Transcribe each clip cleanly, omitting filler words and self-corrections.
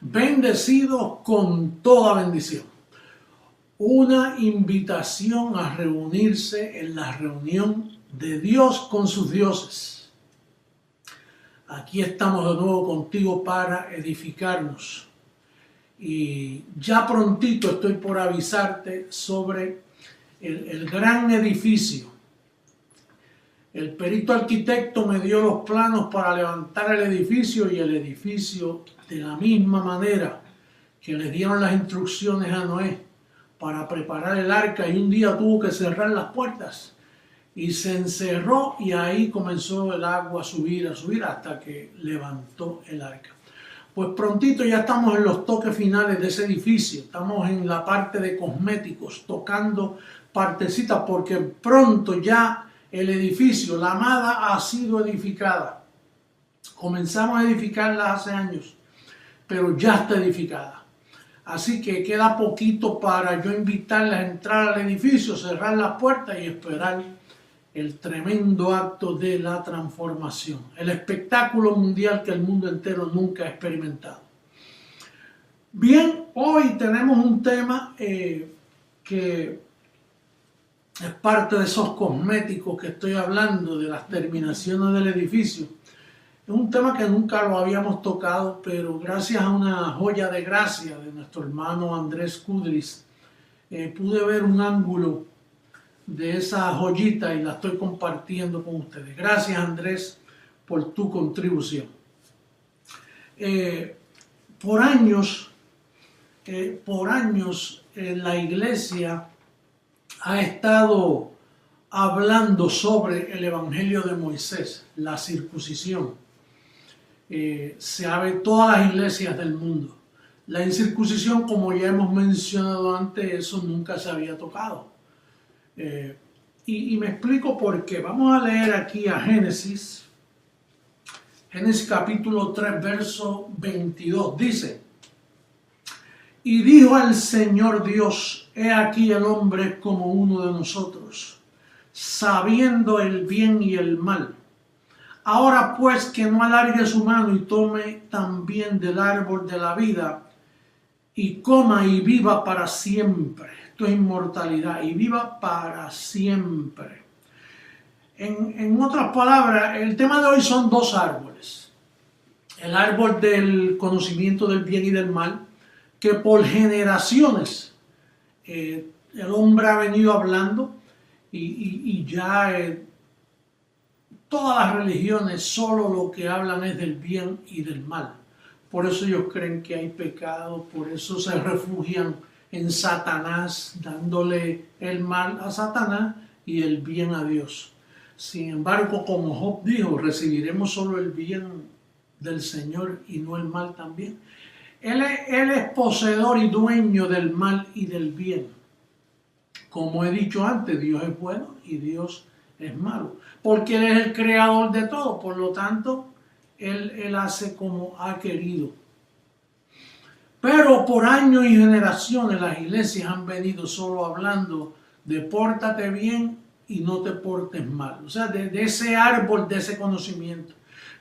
bendecidos con toda bendición. Una invitación a reunirse en la reunión de Dios con sus dioses. Aquí estamos de nuevo contigo para edificarnos. Y ya prontito estoy por avisarte sobre el gran edificio. El perito arquitecto me dio los planos para levantar el edificio, y el edificio, de la misma manera que le dieron las instrucciones a Noé para preparar el arca, y un día tuvo que cerrar las puertas y se encerró, y ahí comenzó el agua a subir hasta que levantó el arca. Pues prontito ya estamos en los toques finales de ese edificio, estamos en la parte de cosméticos, tocando partecitas, porque pronto ya el edificio, la amada, ha sido edificada. Comenzamos a edificarla hace años, pero ya está edificada. Así que queda poquito para yo invitarles a entrar al edificio, cerrar las puertas y esperar el tremendo acto de la transformación. El espectáculo mundial que el mundo entero nunca ha experimentado. Bien, hoy tenemos un tema que es parte de esos cosméticos que estoy hablando, de las terminaciones del edificio. Es un tema que nunca lo habíamos tocado, pero gracias a una joya de gracia de nuestro hermano Andrés Kudris, pude ver un ángulo de esa joyita y la estoy compartiendo con ustedes. Gracias, Andrés, por tu contribución. Por años la iglesia ha estado hablando sobre el Evangelio de Moisés, la circuncisión. Se ve en todas las iglesias del mundo. La incircuncisión, como ya hemos mencionado antes, eso nunca se había tocado. Y me explico por qué. Vamos a leer aquí a Génesis capítulo 3, verso 22. Dice: y dijo al Señor Dios, he aquí el hombre es como uno de nosotros, sabiendo el bien y el mal. Ahora pues que no alargue su mano y tome también del árbol de la vida y coma y viva para siempre. Esto es inmortalidad, y viva para siempre. En otras palabras, el tema de hoy son dos árboles. El árbol del conocimiento del bien y del mal, que por generaciones el hombre ha venido hablando, y ya todas las religiones solo lo que hablan es del bien y del mal. Por eso ellos creen que hay pecado, por eso se refugian en Satanás, dándole el mal a Satanás y el bien a Dios. Sin embargo, como Job dijo, recibiremos solo el bien del Señor y no el mal también. Él es poseedor y dueño del mal y del bien. Como he dicho antes, Dios es bueno y Dios es malo, porque Él es el creador de todo. Por lo tanto, Él hace como ha querido. Pero por años y generaciones las iglesias han venido solo hablando de pórtate bien y no te portes mal. O sea, de ese árbol, de ese conocimiento.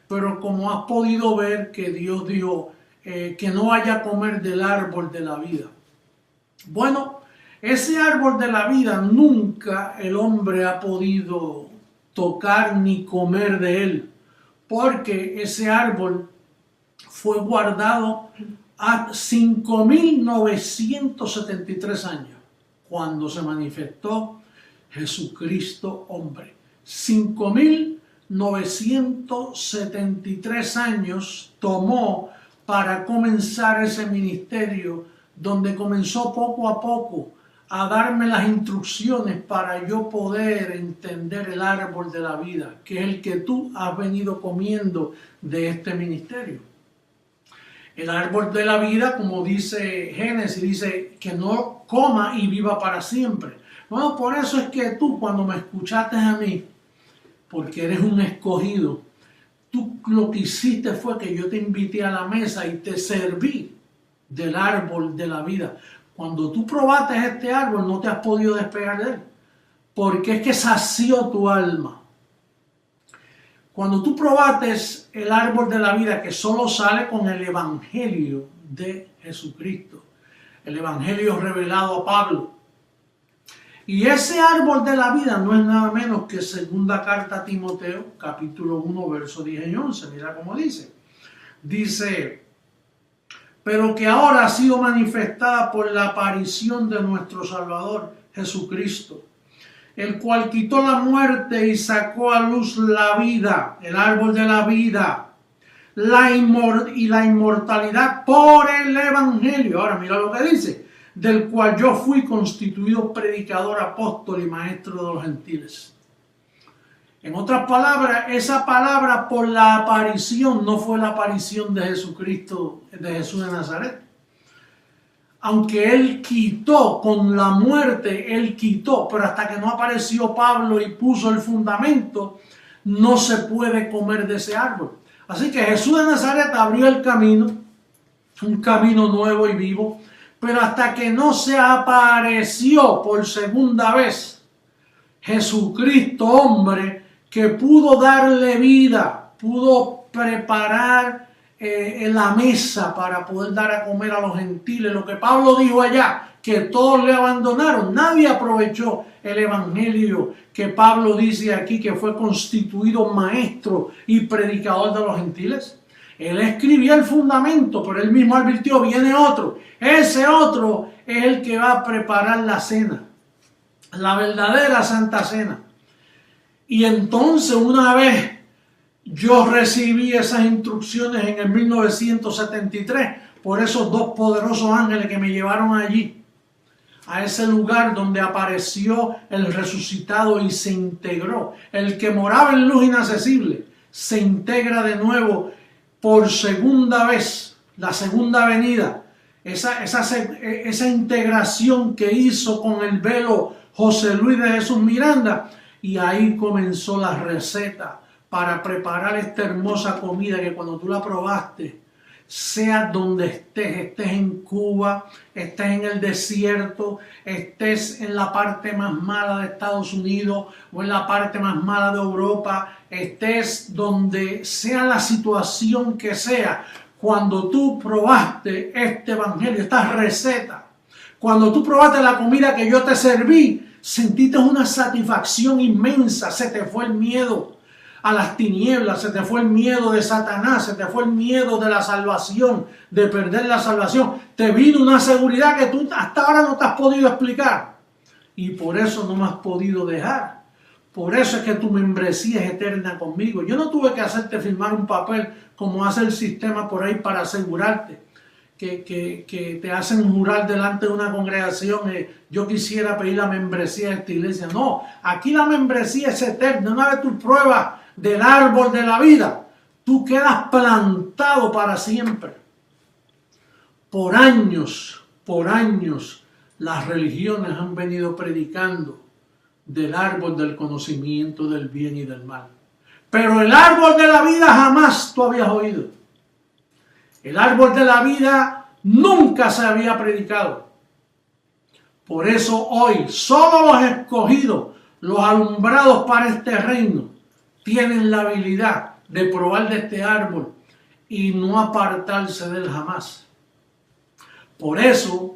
Pero como has podido ver que Dios dijo que no vaya a comer del árbol de la vida. Bueno, ese árbol de la vida nunca el hombre ha podido tocar ni comer de él, porque ese árbol fue guardado a 5.973 años, cuando se manifestó Jesucristo hombre. 5.973 años tomó para comenzar ese ministerio, donde comenzó poco a poco a darme las instrucciones para yo poder entender el árbol de la vida, que es el que tú has venido comiendo de este ministerio. El árbol de la vida, como dice Génesis, dice que no coma y viva para siempre. Bueno, por eso es que tú, cuando me escuchaste a mí, porque eres un escogido, tú lo que hiciste fue que yo te invité a la mesa y te serví del árbol de la vida. Cuando tú probaste este árbol, no te has podido despegar de él, porque es que sació tu alma. Cuando tú probaste el árbol de la vida, que solo sale con el evangelio de Jesucristo. El evangelio revelado a Pablo. Y ese árbol de la vida no es nada menos que segunda carta a Timoteo, capítulo 1, versos 10 y 11. Mira cómo dice. Dice, pero que ahora ha sido manifestada por la aparición de nuestro Salvador Jesucristo, el cual quitó la muerte y sacó a luz la vida, el árbol de la vida, la inmortalidad por el evangelio. Ahora mira lo que dice, del cual yo fui constituido predicador, apóstol y maestro de los gentiles. En otras palabras, esa palabra por la aparición no fue la aparición de Jesucristo, de Jesús de Nazaret. Aunque Él quitó con la muerte, Él quitó, pero hasta que no apareció Pablo y puso el fundamento, no se puede comer de ese árbol. Así que Jesús de Nazaret abrió el camino, un camino nuevo y vivo, pero hasta que no se apareció por segunda vez Jesucristo, hombre, que pudo darle vida, pudo preparar la mesa para poder dar a comer a los gentiles. Lo que Pablo dijo allá, que todos le abandonaron. Nadie aprovechó el evangelio que Pablo dice aquí, que fue constituido maestro y predicador de los gentiles. Él escribió el fundamento, pero él mismo advirtió, viene otro. Ese otro es el que va a preparar la cena, la verdadera Santa Cena. Y entonces una vez yo recibí esas instrucciones en el 1973 por esos dos poderosos ángeles que me llevaron allí, a ese lugar donde apareció el resucitado y se integró. El que moraba en luz inaccesible se integra de nuevo por segunda vez, la segunda venida. Esa integración que hizo con el velo José Luis de Jesús Miranda. Y ahí comenzó la receta para preparar esta hermosa comida que cuando tú la probaste, sea donde estés en Cuba, estés en el desierto, estés en la parte más mala de Estados Unidos o en la parte más mala de Europa, estés donde sea la situación que sea, cuando tú probaste este evangelio, esta receta, cuando tú probaste la comida que yo te serví, sentiste una satisfacción inmensa, se te fue el miedo a las tinieblas, se te fue el miedo de Satanás, se te fue el miedo de la salvación, de perder la salvación. Te vino una seguridad que tú hasta ahora no te has podido explicar. Y por eso no me has podido dejar. Por eso es que tu membresía es eterna conmigo. Yo no tuve que hacerte firmar un papel como hace el sistema por ahí para asegurarte. Que te hacen jurar delante de una congregación, yo quisiera pedir la membresía de esta iglesia. No, aquí la membresía es eterna. Una vez tú pruebas del árbol de la vida, tú quedas plantado para siempre. Por años, las religiones han venido predicando del árbol del conocimiento del bien y del mal. Pero el árbol de la vida jamás tú habías oído. El árbol de la vida nunca se había predicado. Por eso hoy solo los escogidos, los alumbrados para este reino, tienen la habilidad de probar de este árbol y no apartarse de él jamás. Por eso,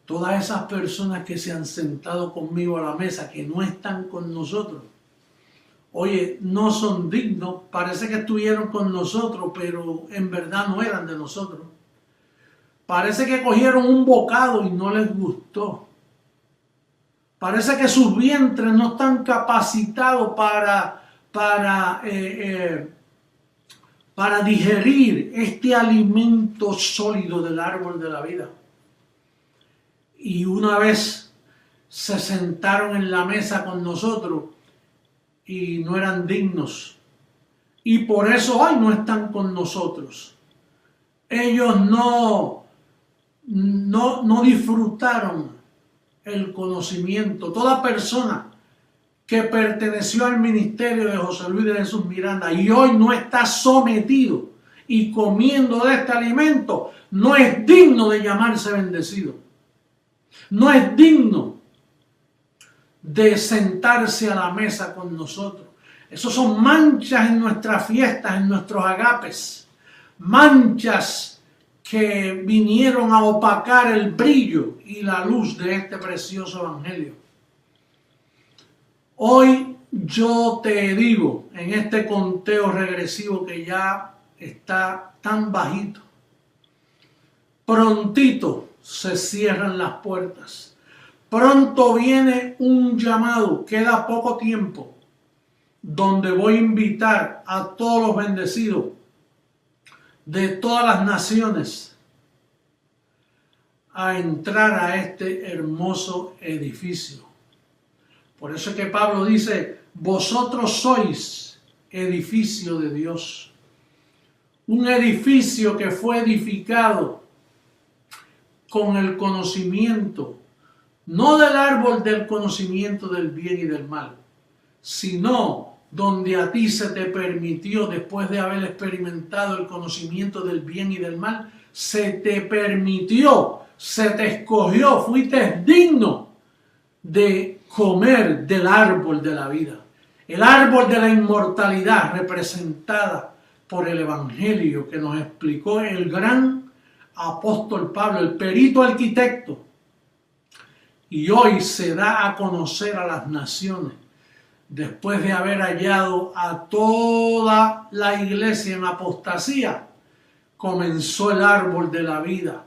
todas esas personas que se han sentado conmigo a la mesa, que no están con nosotros, oye, no son dignos, parece que estuvieron con nosotros, pero en verdad no eran de nosotros. Parece que cogieron un bocado y no les gustó. Parece que sus vientres no están capacitados para digerir este alimento sólido del árbol de la vida. Y una vez se sentaron en la mesa con nosotros, y no eran dignos. Y por eso hoy no están con nosotros. Ellos no disfrutaron el conocimiento. Toda persona que perteneció al ministerio de José Luis de Jesús Miranda y hoy no está sometido y comiendo de este alimento, no es digno de llamarse bendecido. No es digno de sentarse a la mesa con nosotros. Esos son manchas en nuestras fiestas, en nuestros agapes. Manchas que vinieron a opacar el brillo y la luz de este precioso evangelio. Hoy yo te digo, en este conteo regresivo que ya está tan bajito, prontito se cierran las puertas. Pronto viene un llamado, queda poco tiempo, donde voy a invitar a todos los bendecidos de todas las naciones a entrar a este hermoso edificio. Por eso es que Pablo dice, vosotros sois edificio de Dios. Un edificio que fue edificado con el conocimiento, no del árbol del conocimiento del bien y del mal, sino donde a ti se te permitió, después de haber experimentado el conocimiento del bien y del mal, se te permitió, se te escogió, fuiste digno de comer del árbol de la vida, el árbol de la inmortalidad representada por el evangelio que nos explicó el gran apóstol Pablo, el perito arquitecto, y hoy se da a conocer a las naciones después de haber hallado a toda la iglesia en apostasía. Comenzó el árbol de la vida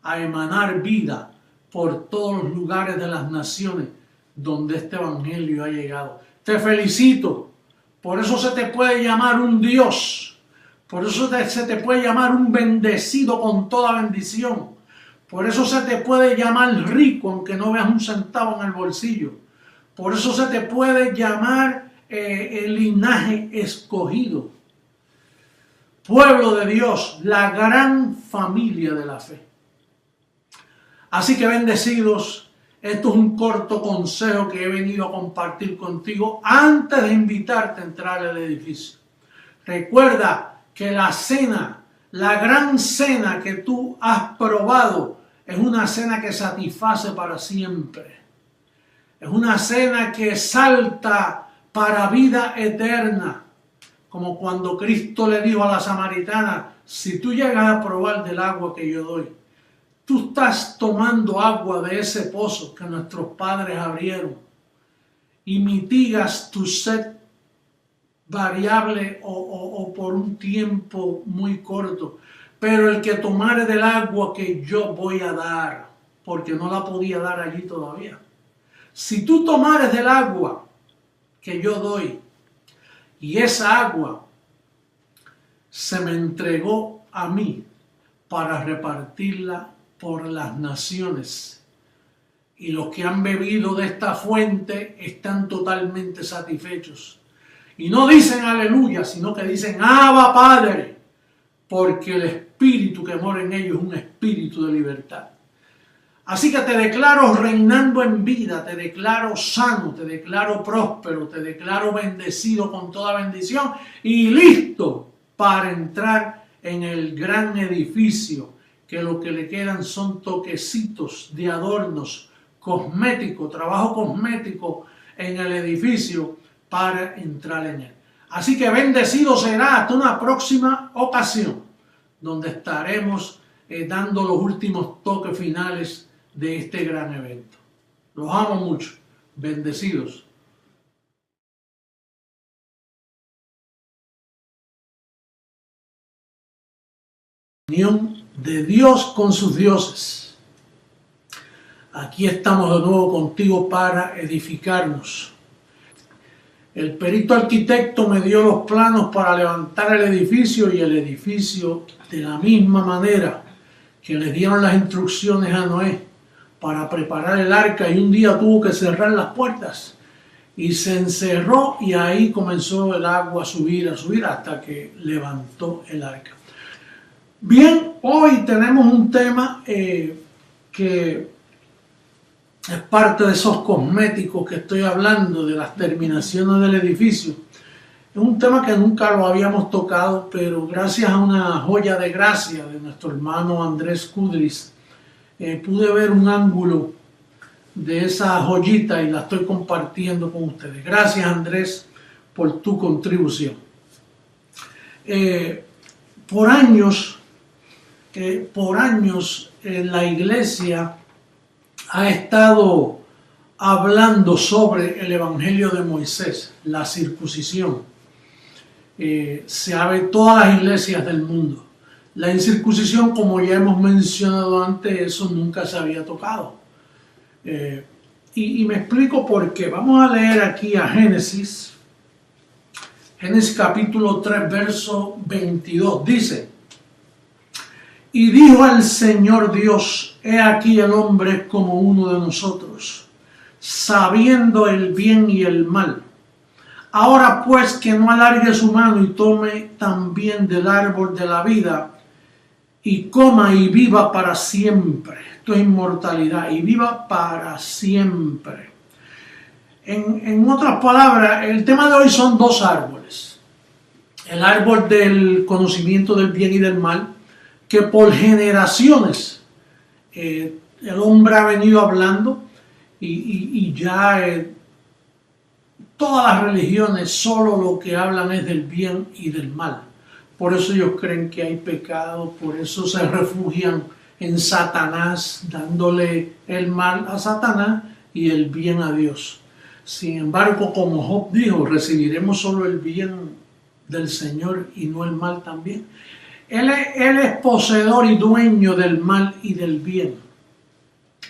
a emanar vida por todos los lugares de las naciones donde este evangelio ha llegado. Te felicito, por eso se te puede llamar un Dios, por eso se te puede llamar un bendecido con toda bendición, por eso se te puede llamar rico aunque no veas un centavo en el bolsillo, por eso se te puede llamar el linaje escogido, pueblo de Dios, la gran familia de la fe. Así que bendecidos, esto es un corto consejo que he venido a compartir contigo antes de invitarte a entrar al edificio. Recuerda que la cena, la gran cena que tú has probado, es una cena que satisface para siempre. Es una cena que salta para vida eterna. Como cuando Cristo le dijo a la samaritana, si tú llegas a probar del agua que yo doy, tú estás tomando agua de ese pozo que nuestros padres abrieron y mitigas tu sed variable o por un tiempo muy corto. Pero el que tomare del agua que yo voy a dar, porque no la podía dar allí todavía. Si tú tomares del agua que yo doy, y esa agua se me entregó a mí para repartirla por las naciones, y los que han bebido de esta fuente están totalmente satisfechos. Y no dicen aleluya, sino que dicen Abba Padre, porque el espíritu que mora en ellos es un espíritu de libertad. Así que te declaro reinando en vida, te declaro sano, te declaro próspero, te declaro bendecido con toda bendición y listo para entrar en el gran edificio, que lo que le quedan son toquecitos de adornos cosméticos, trabajo cosmético en el edificio para entrar en él. Así que bendecido será hasta una próxima ocasión, donde estaremos dando los últimos toques finales de este gran evento. Los amo mucho. Bendecidos. Unión de Dios con sus dioses. Aquí estamos de nuevo contigo para edificarnos. El perito arquitecto me dio los planos para levantar el edificio, y el edificio, de la misma manera que le dieron las instrucciones a Noé para preparar el arca, y un día tuvo que cerrar las puertas y se encerró, y ahí comenzó el agua a subir hasta que levantó el arca. Bien, hoy tenemos un tema que es parte de esos cosméticos que estoy hablando, de las terminaciones del edificio. Es un tema que nunca lo habíamos tocado, pero gracias a una joya de gracia de nuestro hermano Andrés Kudris, pude ver un ángulo de esa joyita y la estoy compartiendo con ustedes. Gracias, Andrés, por tu contribución. Por años por años la iglesia ha estado hablando sobre el Evangelio de Moisés, la circuncisión. Se ve en todas las iglesias del mundo. La incircuncisión, como ya hemos mencionado antes, eso nunca se había tocado. Y me explico por qué. Vamos a leer aquí a Génesis capítulo 3, verso 22. Dice: y dijo el Señor Dios, he aquí el hombre es como uno de nosotros, sabiendo el bien y el mal. Ahora pues que no alargue su mano y tome también del árbol de la vida y coma y viva para siempre. Esto es inmortalidad, y viva para siempre. En otras palabras, el tema de hoy son dos árboles. El árbol del conocimiento del bien y del mal, que por generaciones el hombre ha venido hablando y ya todas las religiones solo lo que hablan es del bien y del mal. Por eso ellos creen que hay pecado, por eso se refugian en Satanás, dándole el mal a Satanás y el bien a Dios. Sin embargo, como Job dijo, recibiremos solo el bien del Señor y no el mal también. Él es poseedor y dueño del mal y del bien.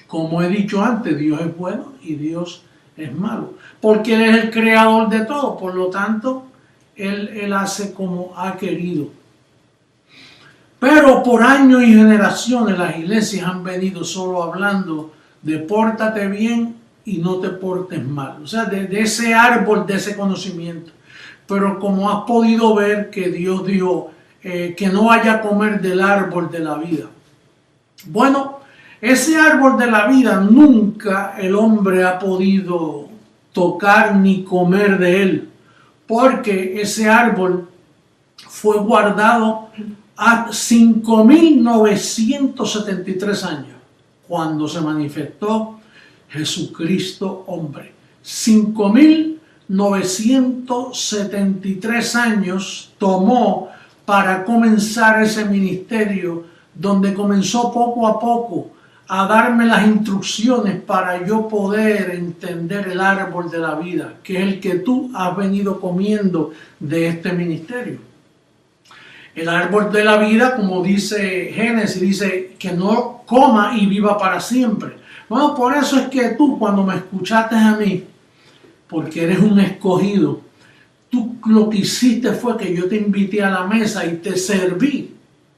Como he dicho antes, Dios es bueno y Dios es malo, porque Él es el creador de todo. Por lo tanto, Él hace como ha querido. Pero por años y generaciones las iglesias han venido solo hablando de pórtate bien y no te portes mal. O sea, de ese árbol, de ese conocimiento. Pero como has podido ver que Dios dijo que no vaya a comer del árbol de la vida. Bueno, ese árbol de la vida nunca el hombre ha podido tocar ni comer de él, porque ese árbol fue guardado a 5.973 años, cuando se manifestó Jesucristo hombre. 5.973 años tomó para comenzar ese ministerio, donde comenzó poco a poco a darme las instrucciones para yo poder entender el árbol de la vida, que es el que tú has venido comiendo de este ministerio. El árbol de la vida, como dice Génesis, dice que no coma y viva para siempre. Bueno, por eso es que tú, cuando me escuchaste a mí, porque eres un escogido, tú lo que hiciste fue que yo te invité a la mesa y te serví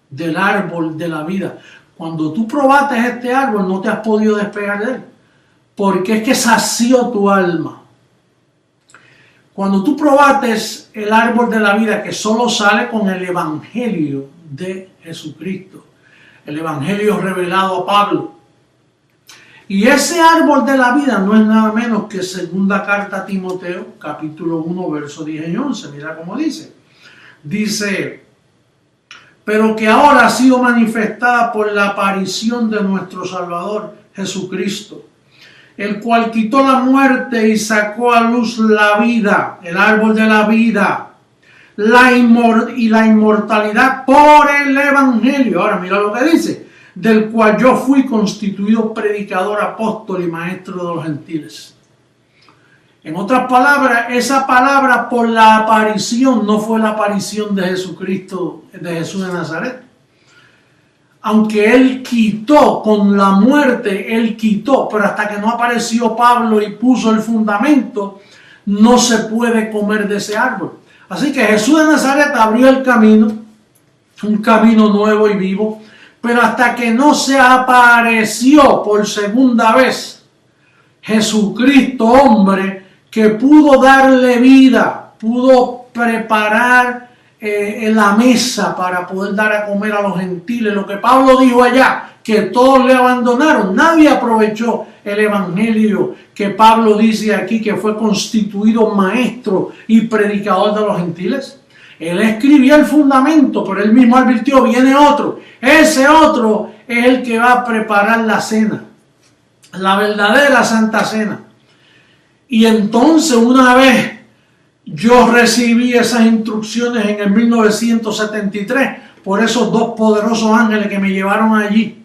del árbol de la vida. Cuando tú probaste este árbol, no te has podido despegar de él, porque es que sació tu alma. Cuando tú probaste el árbol de la vida, que solo sale con el Evangelio de Jesucristo, el Evangelio revelado a Pablo. Y ese árbol de la vida no es nada menos que segunda carta a Timoteo, capítulo 1, versos 10 y 11. Mira cómo dice. Dice: pero que ahora ha sido manifestada por la aparición de nuestro Salvador Jesucristo, el cual quitó la muerte y sacó a luz la vida, el árbol de la vida, y la inmortalidad por el Evangelio. Ahora mira lo que dice: del cual yo fui constituido predicador, apóstol y maestro de los gentiles. En otras palabras, esa palabra por la aparición no fue la aparición de Jesucristo, de Jesús de Nazaret. Aunque Él quitó con la muerte, Él quitó, pero hasta que no apareció Pablo y puso el fundamento, no se puede comer de ese árbol. Así que Jesús de Nazaret abrió el camino, un camino nuevo y vivo, pero hasta que no se apareció por segunda vez Jesucristo hombre, que pudo darle vida, pudo preparar la mesa para poder dar a comer a los gentiles, lo que Pablo dijo allá, que todos le abandonaron. Nadie aprovechó el evangelio que Pablo dice aquí, que fue constituido maestro y predicador de los gentiles. Él escribió el fundamento, pero él mismo advirtió: viene otro. Ese otro es el que va a preparar la cena, la verdadera Santa Cena. Y entonces, una vez yo recibí esas instrucciones en el 1973, por esos dos poderosos ángeles que me llevaron allí,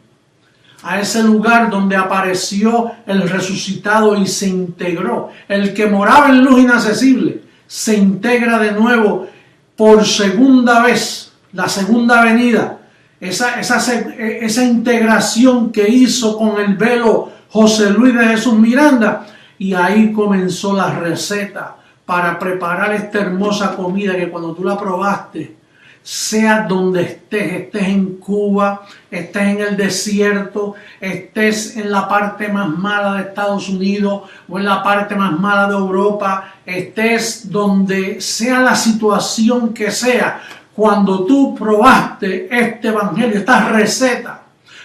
a ese lugar donde apareció el resucitado y se integró. El que moraba en luz inaccesible se integra de nuevo por segunda vez, la segunda venida. Esa integración que hizo con el velo José Luis de Jesús Miranda, y ahí comenzó la receta para preparar esta hermosa comida que cuando tú la probaste, sea donde estés en Cuba, estés en el desierto, estés en la parte más mala de Estados Unidos o en la parte más mala de Europa, estés donde sea la situación que sea, cuando tú probaste este evangelio, esta receta,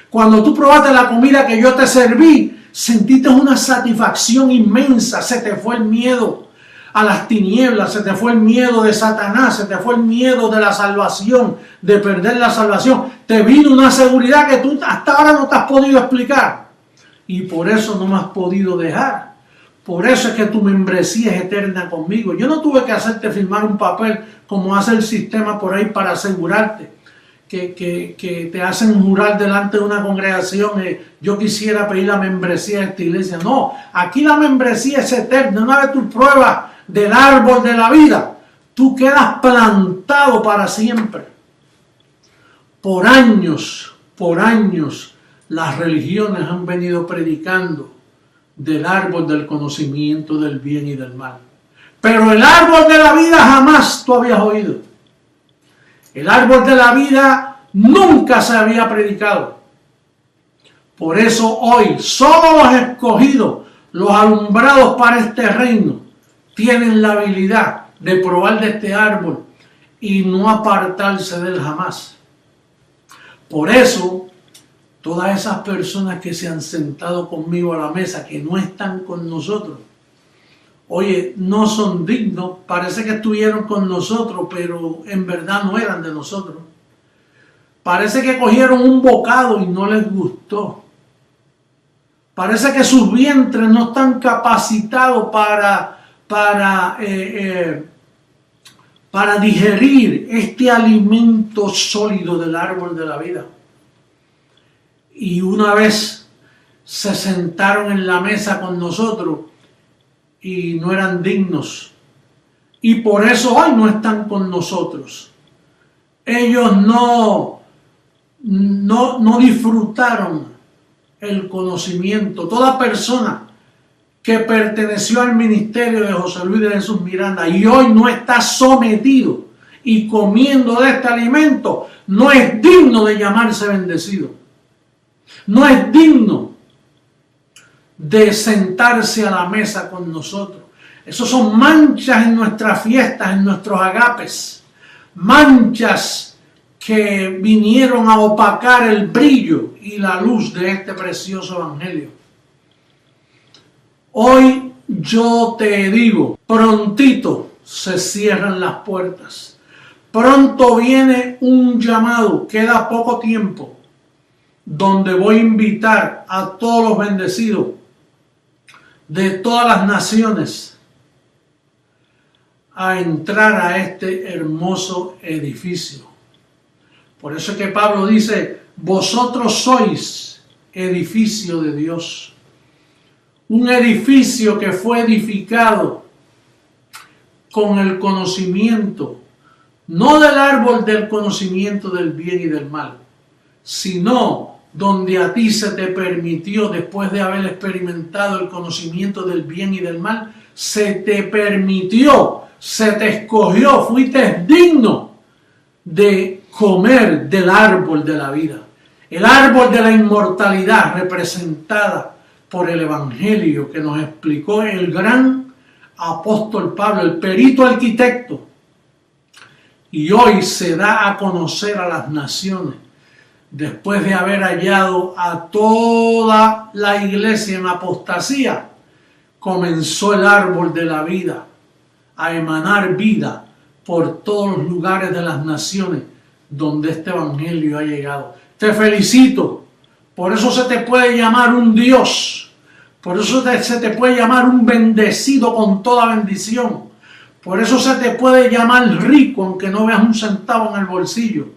cuando tú probaste la comida que yo te serví, sentiste una satisfacción inmensa, se te fue el miedo a las tinieblas, se te fue el miedo de Satanás, se te fue el miedo de la salvación, de perder la salvación, te vino una seguridad que tú hasta ahora no te has podido explicar, y por eso no me has podido dejar. Por eso es que tu membresía es eterna conmigo. Yo no tuve que hacerte firmar un papel como hace el sistema por ahí para asegurarte que te hacen jurar delante de una congregación, yo quisiera pedir la membresía de esta iglesia. No, aquí la membresía es eterna. Una vez tú pruebas del árbol de la vida, tú quedas plantado para siempre. Por años, las religiones han venido predicando del árbol del conocimiento del bien y del mal. Pero el árbol de la vida jamás tú habías oído. El árbol de la vida nunca se había predicado. Por eso hoy solo los escogidos, los alumbrados para este reino, tienen la habilidad de probar de este árbol y no apartarse de él jamás. Por eso, todas esas personas que se han sentado conmigo a la mesa, que no están con nosotros, oye, no son dignos, parece que estuvieron con nosotros, pero en verdad no eran de nosotros. Parece que cogieron un bocado y no les gustó. Parece que sus vientres no están capacitados para digerir este alimento sólido del árbol de la vida. Y una vez se sentaron en la mesa con nosotros y no eran dignos. Y por eso hoy no están con nosotros. Ellos no disfrutaron el conocimiento. Toda persona que perteneció al ministerio de José Luis de Jesús Miranda y hoy no está sometido y comiendo de este alimento, no es digno de llamarse bendecido. No es digno de sentarse a la mesa con nosotros. Esos son manchas en nuestras fiestas, en nuestros agapes. Manchas que vinieron a opacar el brillo y la luz de este precioso evangelio. Hoy yo te digo, prontito se cierran las puertas. Pronto viene un llamado, queda poco tiempo, donde voy a invitar a todos los bendecidos de todas las naciones a entrar a este hermoso edificio. Por eso es que Pablo dice, vosotros sois edificio de Dios. Un edificio que fue edificado con el conocimiento, no del árbol del conocimiento del bien y del mal, sino donde a ti se te permitió, después de haber experimentado el conocimiento del bien y del mal, se te permitió, se te escogió, fuiste digno de comer del árbol de la vida, el árbol de la inmortalidad representada por el evangelio que nos explicó el gran apóstol Pablo, el perito arquitecto, y hoy se da a conocer a las naciones. Después de haber hallado a toda la iglesia en apostasía, comenzó el árbol de la vida a emanar vida por todos los lugares de las naciones donde este evangelio ha llegado. Te felicito, por eso se te puede llamar un Dios, por eso se te puede llamar un bendecido con toda bendición, por eso se te puede llamar rico aunque no veas un centavo en el bolsillo.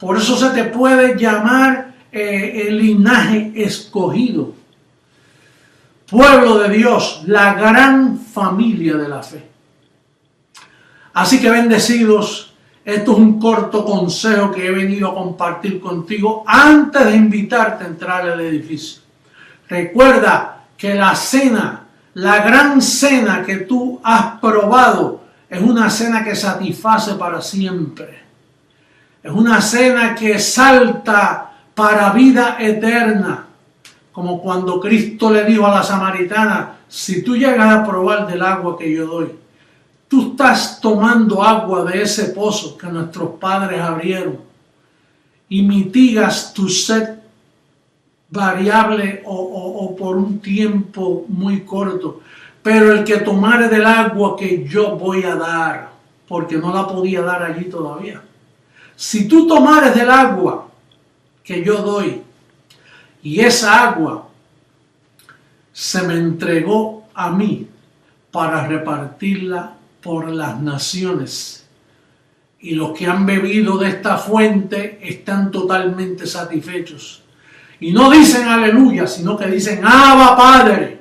Por eso se te puede llamar el linaje escogido, pueblo de Dios, la gran familia de la fe. Así que bendecidos, esto es un corto consejo que he venido a compartir contigo antes de invitarte a entrar al edificio. Recuerda que la cena, la gran cena que tú has probado, es una cena que satisface para siempre. Es una cena que salta para vida eterna. Como cuando Cristo le dijo a la samaritana, si tú llegas a probar del agua que yo doy, tú estás tomando agua de ese pozo que nuestros padres abrieron y mitigas tu sed variable o por un tiempo muy corto. Pero el que tomare del agua que yo voy a dar, porque no la podía dar allí todavía. Si tú tomares del agua que yo doy, y esa agua se me entregó a mí para repartirla por las naciones, y los que han bebido de esta fuente están totalmente satisfechos. Y no dicen aleluya, sino que dicen Abba Padre,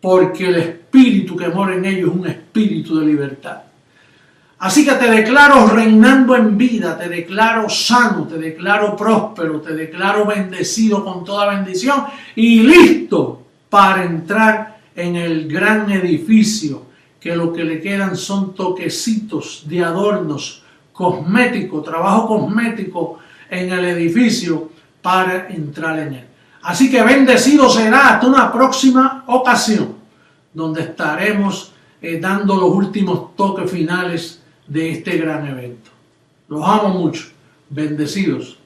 porque el espíritu que mora en ellos es un espíritu de libertad. Así que te declaro reinando en vida, te declaro sano, te declaro próspero, te declaro bendecido con toda bendición y listo para entrar en el gran edificio, que lo que le quedan son toquecitos de adornos cosméticos, trabajo cosmético en el edificio para entrar en él. Así que bendecido será hasta una próxima ocasión, donde estaremos dando los últimos toques finales de este gran evento. Los amo mucho. Bendecidos.